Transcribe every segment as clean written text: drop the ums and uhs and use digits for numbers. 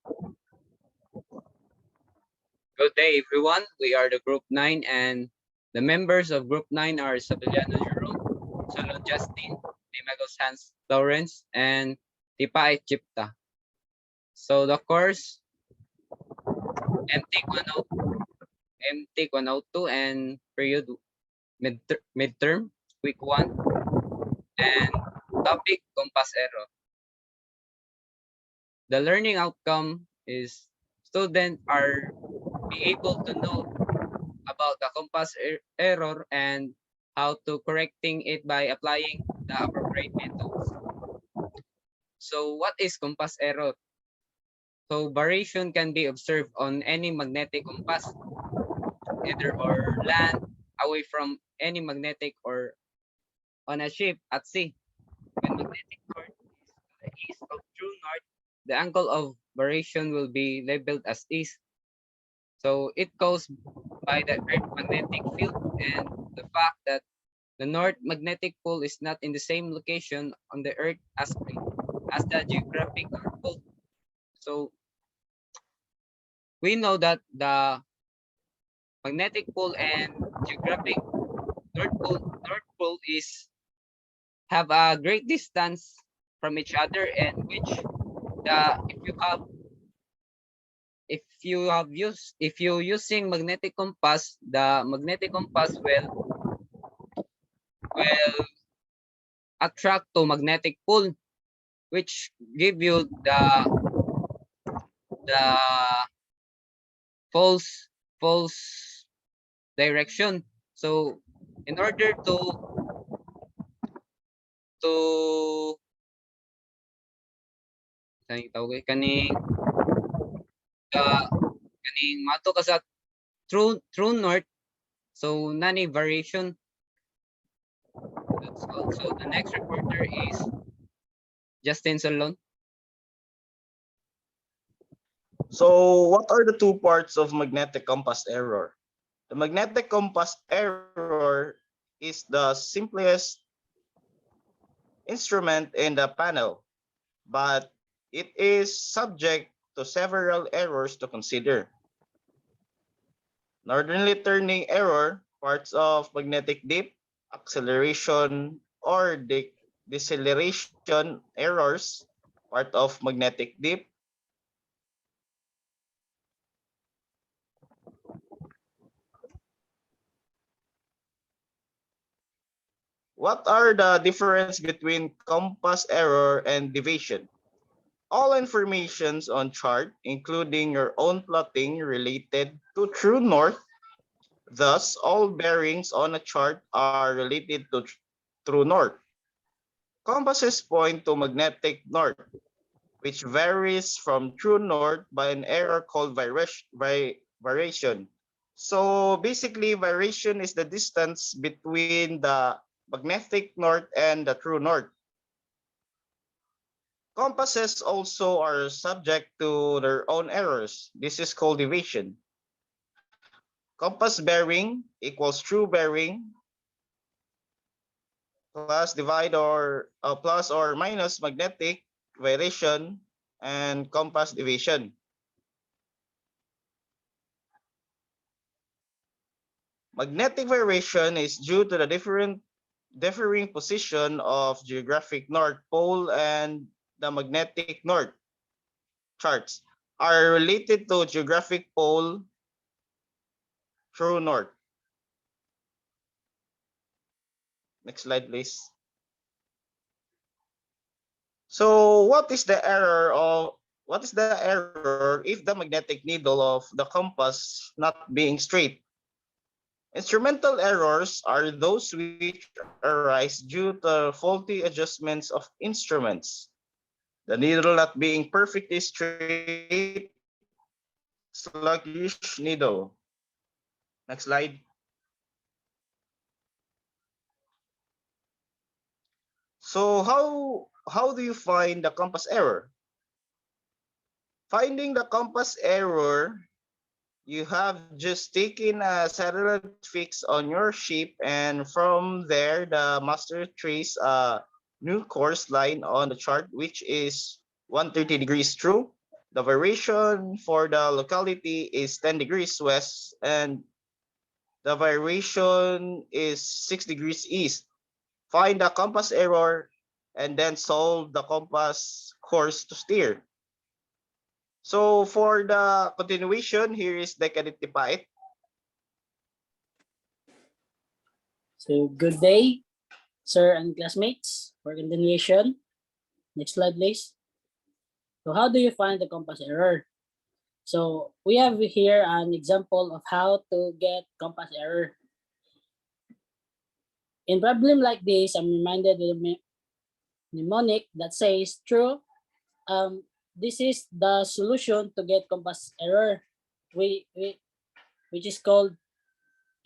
Good day, everyone. We are the Group 9, and the members of Group 9 are Sabeliano Jerome, Solon Justin, Dimagos Hans Lawrence, and Tipae Chipta. So the course, MTech 102, MTech 102, and period midterm, week 1, and topic compass error. The learning outcome is students are be able to know about the compass error and how to correcting it by applying the appropriate methods. So what is compass error? So variation can be observed on any magnetic compass, either or land, away from any magnetic, or on a ship at sea. When magnetic north is to the east of true north, the angle of variation will be labeled as east. So it goes by the Earth magnetic field and the fact that the north magnetic pole is not in the same location on the Earth as the geographic North Pole. So we know that the magnetic pole and geographic North Pole is have a great distance from each other, and which the if you using magnetic compass, the magnetic compass will attract to magnetic pole, which give you the false direction. So in order to kaning mato ka sa true north, so nani variation. That's all. So the next reporter is Justin Solon. So what are the two parts of magnetic compass error? The magnetic compass error is the simplest instrument in the panel, but it is subject to several errors to consider. Northerly turning error, parts of magnetic dip, acceleration or deceleration errors, part of magnetic dip, what are the difference between compass error and deviation? All informations on chart, including your own plotting related to true north. Thus, all bearings on a chart are related to true north. Compasses point to magnetic north, which varies from true north by an error called variation. So basically, variation is the distance between the magnetic north and the true north. Compasses also are subject to their own errors. This is called deviation. Compass bearing equals true bearing plus or minus magnetic variation and compass deviation. Magnetic variation is due to the differing position of geographic North Pole, and the magnetic north charts are related to geographic pole true north. Next slide, please. So what is the error if the magnetic needle of the compass not being straight? Instrumental errors are those which arise due to faulty adjustments of instruments. The needle not being perfectly straight, sluggish needle. Next slide. So how do you find the compass error? Finding the compass error, you have just taken a satellite fix on your ship, and from there the master trace a new course line on the chart, which is 130 degrees true. The variation for the locality is 10 degrees west and the variation is 6 degrees east. Find the compass error and then solve the compass course to steer. So for the continuation, here is Decaditipait. So good day, sir and classmates. For continuation, next slide, please. So how do you find the compass error? So we have here an example of how to get compass error. In problem like this, I'm reminded of the mnemonic that says true. This is the solution to get compass error, which is called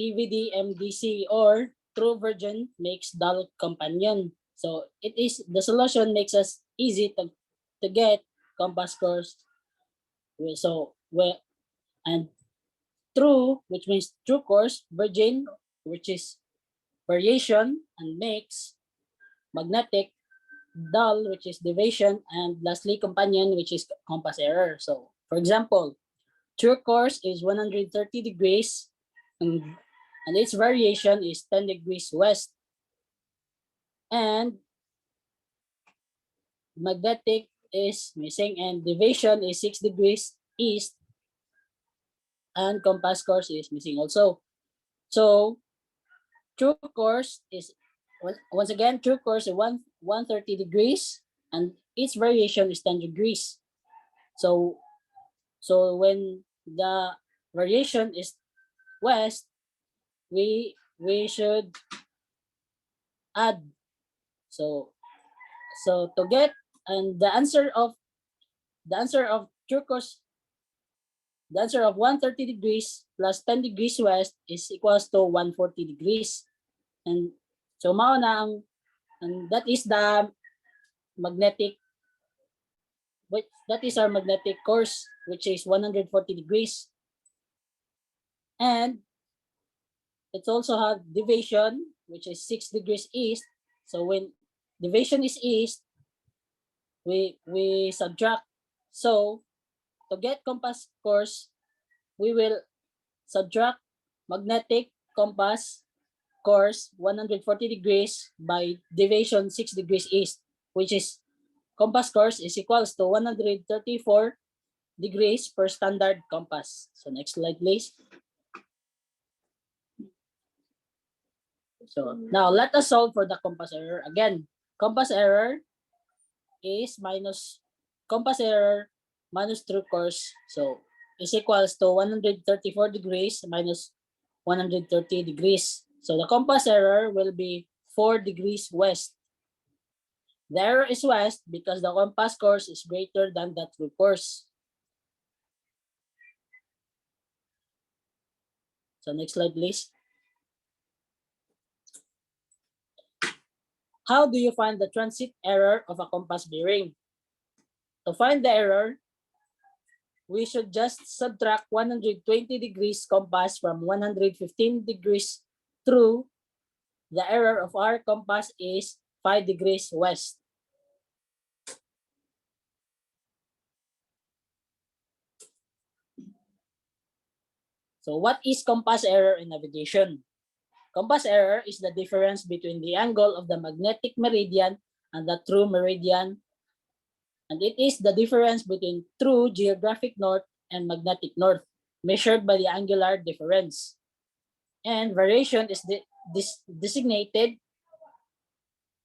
TVD-MDC, or true virgin makes dull companion. So it is the solution makes us easy to get compass course. So and true, which means true course, virgin, which is variation, and makes magnetic, dull, which is deviation, and lastly companion, which is compass error. So for example, true course is 130 degrees and its variation is 10 degrees west, and magnetic is missing, and deviation is 6 degrees east, and compass course is missing also. So true course is, once again, true course is 130 degrees and its variation is 10 degrees. So when the variation is west, we should add. So to get, and the answer of true course, the answer of 130 degrees plus 10 degrees west is equals to 140 degrees. And so and that is the magnetic, that is our magnetic course, which is 140 degrees. And it also has deviation, which is 6 degrees east. So when deviation is east, we subtract. So to get compass course, we will subtract magnetic compass course 140 degrees by deviation 6 degrees east, which is compass course is equals to 134 degrees per standard compass. So next slide, please. So now let us solve for the compass error. Again, compass error is compass error minus true course. So is equals to 134 degrees minus 130 degrees. So the compass error will be 4 degrees west. The error is west because the compass course is greater than the true course. So next slide, please. How do you find the transit error of a compass bearing? To find the error, we should just subtract 120 degrees compass from 115 degrees true. The error of our compass is 5 degrees west. So what is compass error in navigation? Compass error is the difference between the angle of the magnetic meridian and the true meridian, and it is the difference between true geographic north and magnetic north, measured by the angular difference. And variation is designated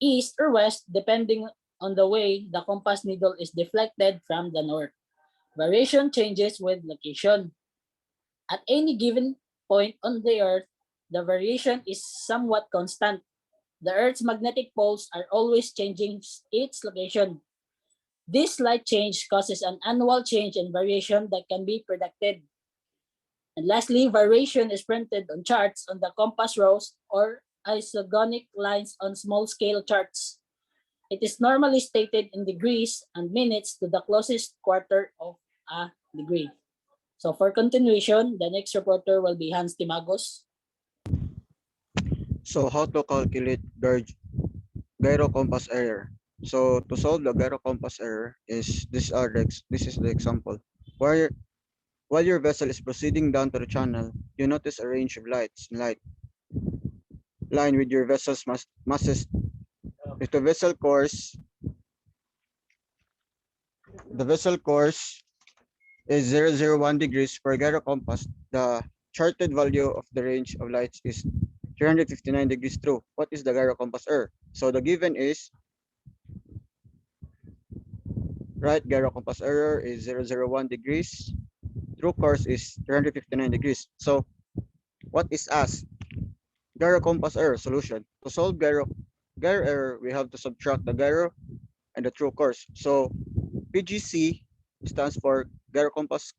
east or west depending on the way the compass needle is deflected from the north. Variation changes with location. At any given point on the Earth, the variation is somewhat constant. The Earth's magnetic poles are always changing its location. This slight change causes an annual change in variation that can be predicted. And lastly, variation is printed on charts on the compass rose or isogonic lines on small-scale charts. It is normally stated in degrees and minutes to the closest quarter of a degree. So for continuation, the next reporter will be Hans Timagos. So how to calculate gyro compass error? So to solve the gyro compass error is this is the example. While your vessel is proceeding down to the channel, you notice a range of lights in line with your vessel's masses. If the vessel course is 001 degrees per gyro compass, the charted value of the range of lights is 359 degrees true. What is the gyro compass error? So the given is right gyro compass error is 001 degrees. True course is 359 degrees. So what is asked? Gyro compass error solution. To solve gyro error, we have to subtract the gyro and the true course. So PGC stands for gyro course,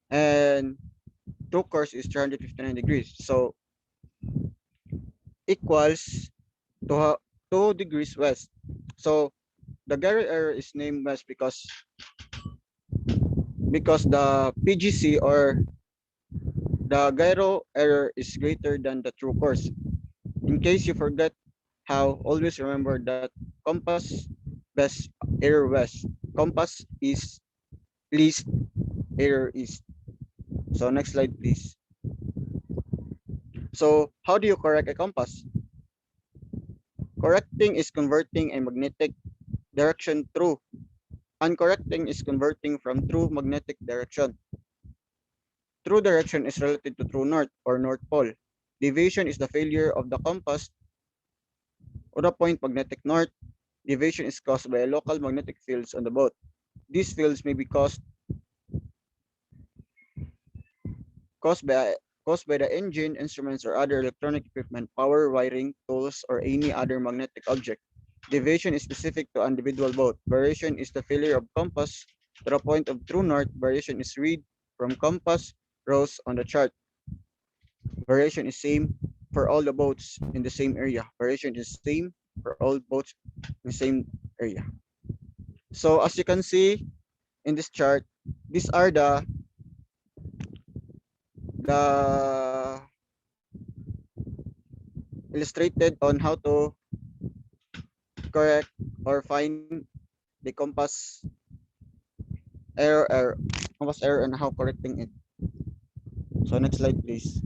and true course is 359 degrees. So equals to 2 degrees west. So the gyro error is named west because the PGC or the gyro error is greater than the true course. In case you forget how, always remember that compass best, error west. Compass is least, error east. So next slide, please. So how do you correct a compass? Correcting is converting a magnetic direction true. Uncorrecting is converting from true magnetic direction. True direction is related to true north or north pole. Deviation is the failure of the compass on a point magnetic north. Deviation is caused by local magnetic fields on the boat. These fields may be caused by caused by the engine, instruments, or other electronic equipment, power, wiring, tools, or any other magnetic object. Deviation is specific to individual boat. Variation is the failure of compass to the point of true north. Variation is read from compass rows on the chart. Variation is same for all the boats in the same area. Variation is same for all boats in the same area. So as you can see in this chart, these are the illustrated on how to correct or find the error compass error and how correcting it. So next slide, please.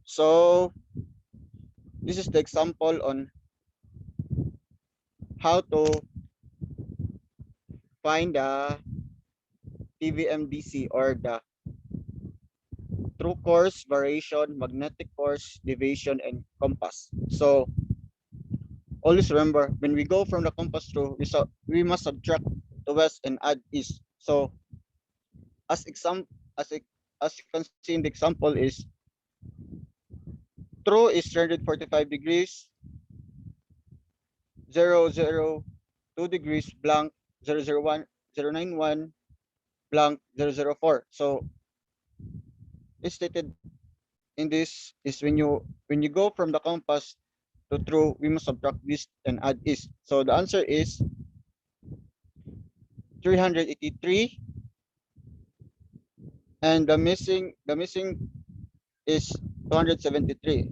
So this is the example on how to find the TVMDC or the true course, variation, magnetic course, deviation, and compass. So always remember when we go from the compass true, we must subtract the west and add east. So as exam as it, as you can see in the example is true is 345 degrees, 002 degrees blank, 001, 091 blank, 004. So it's stated in this is when you go from the compass to true, we must subtract this and add east. So the answer is 383, and the missing is 273.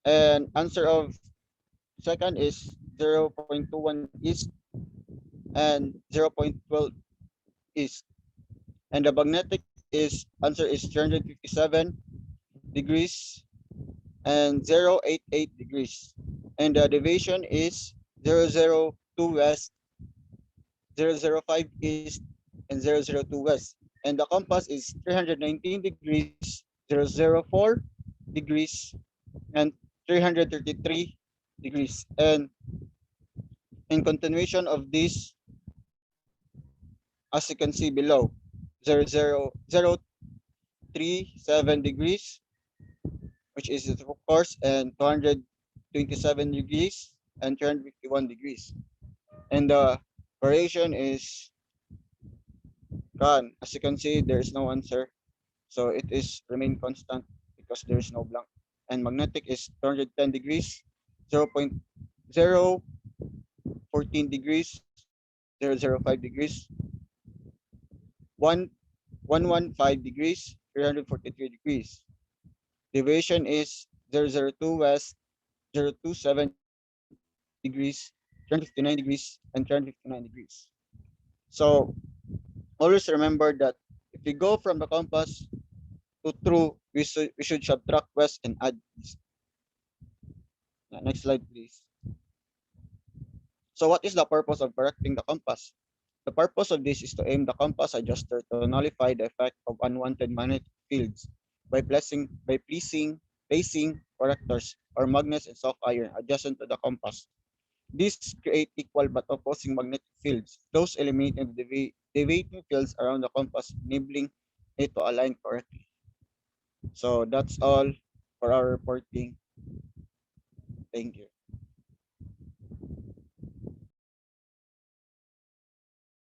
And answer of second is 0.21 east and 0.12 east. And the magnetic is answer is 357 degrees and 088 degrees. And the deviation is 002 west, 005 east, and 002 west. And the compass is 319 degrees, 004 degrees, and 333 degrees. And in continuation of this, as you can see below, 037 degrees, which is the course, and 227 degrees and 351 degrees. And the variation is gone. As you can see, there is no answer. So it is remain constant because there is no blank. And magnetic is 210 degrees, 0.014 degrees, 005 degrees, 115 degrees, 343 degrees. Deviation is 002 west, 027 degrees, 359 degrees, and 359 degrees. So always remember that if we go from the compass to true, we should subtract west and add east. Next slide, please. So what is the purpose of correcting the compass? The purpose of this is to aim the compass adjuster to nullify the effect of unwanted magnetic fields by placing correctors or magnets and soft iron adjacent to the compass. These create equal but opposing magnetic fields, thus eliminating the deviating fields around the compass, enabling it to align correctly. So that's all for our reporting. Thank you.